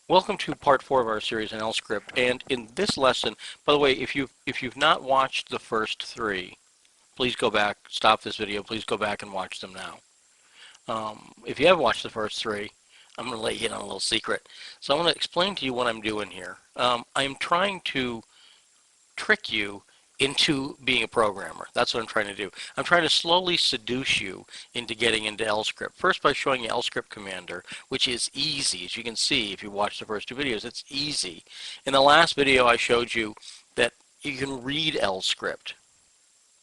Welcome to part 4 of our series in LScript, and in this lesson, by the way, if you've not watched the first 3, please go back, stop this video, please go back and watch them now. If you have watched the first 3, I'm going to let you in on a little secret. So I'm going to explain to you what I'm doing here. I'm trying to trick you into being a programmer. That's what I'm trying to do. I'm trying to slowly seduce you into getting into LScript. First by showing you LScript Commander, which is easy. As you can see, if you watch the first 2 videos, it's easy. In the last video, I showed you that you can read LScript.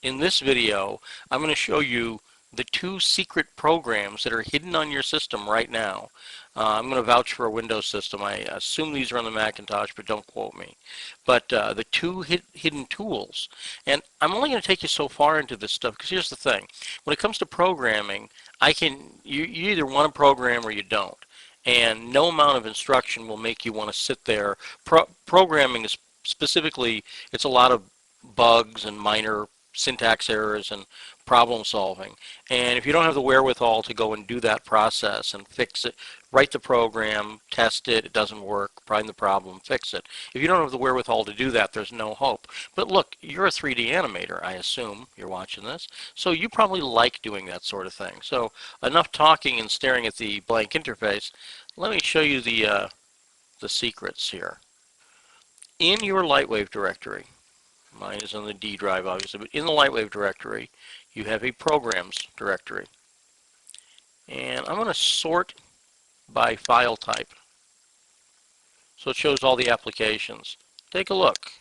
In this video, I'm going to show you the 2 secret programs that are hidden on your system right now. I'm going to vouch for a Windows system. I assume these are on the Macintosh, but don't quote me. But the 2 hidden tools. And I'm only going to take you so far into this stuff because here's the thing. When it comes to programming, you either want to program or you don't. And no amount of instruction will make you want to sit there. Programming is specifically, it's a lot of bugs and minor syntax errors and problem solving. And if you don't have the wherewithal to go and do that process and fix it, write the program, test it, it doesn't work, find the problem, fix it. If you don't have the wherewithal to do that, there's no hope. But look, you're a 3D animator, I assume you're watching this, so you probably like doing that sort of thing. So enough talking and staring at the blank interface. Let me show you the secrets here. In your LightWave directory, mine is on the D drive, obviously, but in the LightWave directory, you have a Programs directory. And I'm going to sort by file type. So it shows all the applications. Take a look.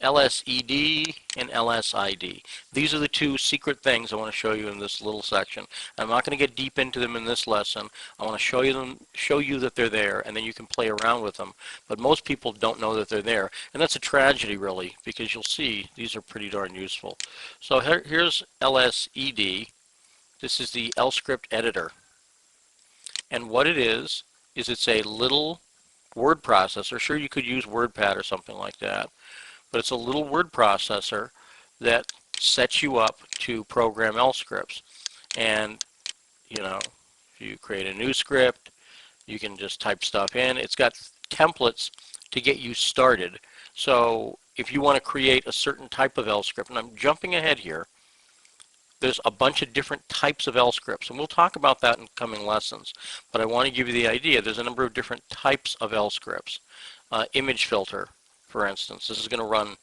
LSED and LSID. These are the 2 secret things I want to show you in this little section. I'm not going to get deep into them in this lesson. I want to show you that they're there, and then you can play around with them. But most people don't know that they're there, and that's a tragedy, really, because you'll see these are pretty darn useful. So here's LSED. This is the LScript editor, and what it is it's a little word processor. Sure, you could use WordPad or something like that. But it's a little word processor that sets you up to program LScripts. And, you know, if you create a new script, you can just type stuff in. It's got templates to get you started. So if you want to create a certain type of LScript, and I'm jumping ahead here, there's a bunch of different types of LScripts, and we'll talk about that in coming lessons. But I want to give you the idea. There's a number of different types of LScripts. Image filter, for instance. This is going to run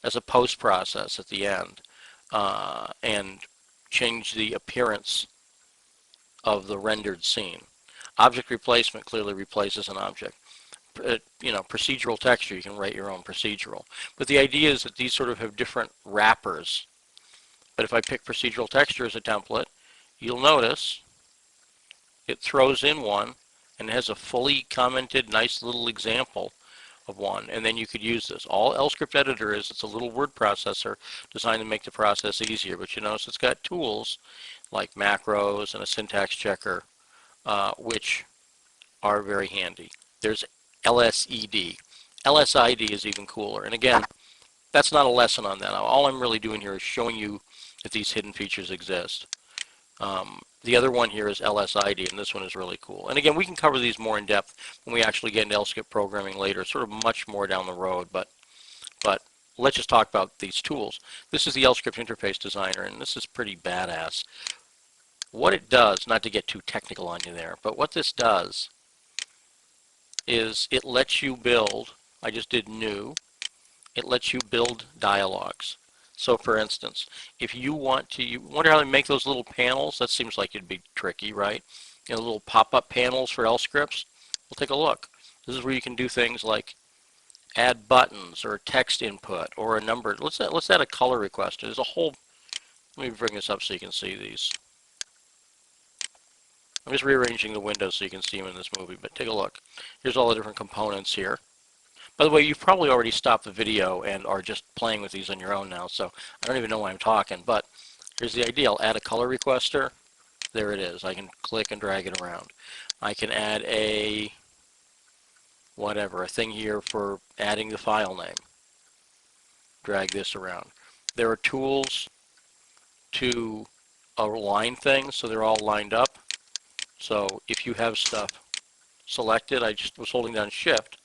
as a post process at the end and change the appearance of the rendered scene. Object replacement clearly replaces an object. Procedural texture, you can write your own procedural. But the idea is that these sort of have different wrappers. But if I pick procedural texture as a template, you'll notice it throws in one and has a fully commented nice little example of one, and then you could use this. All LScript editor is, it's a little word processor designed to make the process easier, but you notice it's got tools like macros and a syntax checker, which are very handy. There's LSED. LSID is even cooler, and again, that's not a lesson on that. All I'm really doing here is showing you that these hidden features exist. The other one here is LSID, and this one is really cool. And again, we can cover these more in depth when we actually get into LScript programming later, sort of much more down the road, but let's just talk about these tools. This is the LScript Interface Designer, and this is pretty badass. What it does, not to get too technical on you there, but what this does is it lets you build, I just did new, it lets you build dialogues. So for instance, if you wonder how they make those little panels? That seems like it'd be tricky, right? Little pop-up panels for LScripts. We'll take a look. This is where you can do things like add buttons or text input or a number. Let's add a color request. There's a whole, let me bring this up so you can see these. I'm just rearranging the windows so you can see them in this movie, but take a look. Here's all the different components here. By the way, you've probably already stopped the video and are just playing with these on your own now, so I don't even know why I'm talking, but here's the idea. I'll add a color requester. There it is. I can click and drag it around. I can add a thing here for adding the file name. Drag this around. There are tools to align things so they're all lined up. So if you have stuff selected. I just was holding down Shift,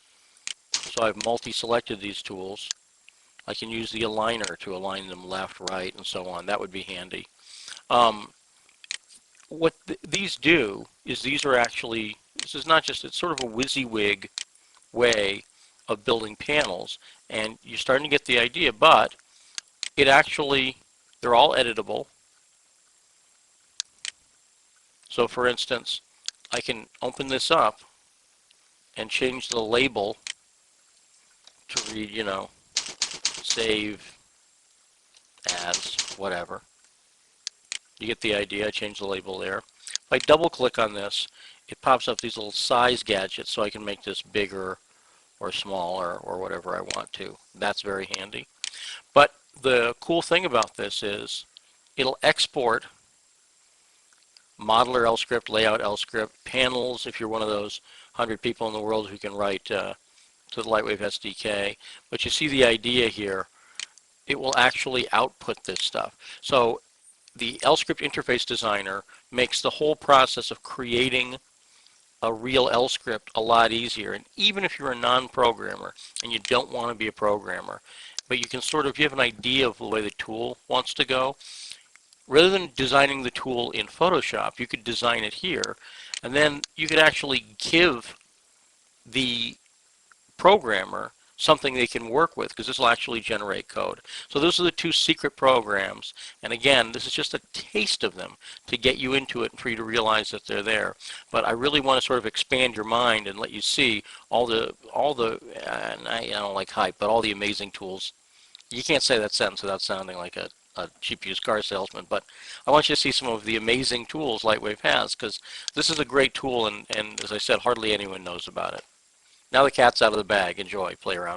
so I've multi-selected these tools. I can use the aligner to align them left, right, and so on. That would be handy. What these do is these are actually, this is not just, it's sort of a WYSIWYG way of building panels, and you're starting to get the idea, but it actually, they're all editable. So for instance, I can open this up and change the label to read, you know, save as whatever. You get the idea. I change the label there. If I double click on this, it pops up these little size gadgets so I can make this bigger or smaller or whatever I want to. That's very handy. But the cool thing about this is it'll export modeler LScript, layout LScript, panels if you're one of those 100 people in the world who can write to the LightWave SDK. But you see the idea here. It will actually output this stuff. So the LScript interface designer makes the whole process of creating a real LScript a lot easier. And even if you're a non-programmer and you don't want to be a programmer, but you can sort of, you have an idea of the way the tool wants to go, rather than designing the tool in Photoshop, you could design it here, and then you could actually give the programmer something they can work with, because this will actually generate code. So those are the two secret programs, and again, this is just a taste of them to get you into it and for you to realize that they're there. But I really want to sort of expand your mind and let you see all the and I don't like hype, but all the amazing tools. You can't say that sentence without sounding like a cheap used car salesman, but I want you to see some of the amazing tools LightWave has, because this is a great tool, and as I said, hardly anyone knows about it. Now the cat's out of the bag. Enjoy. Play around.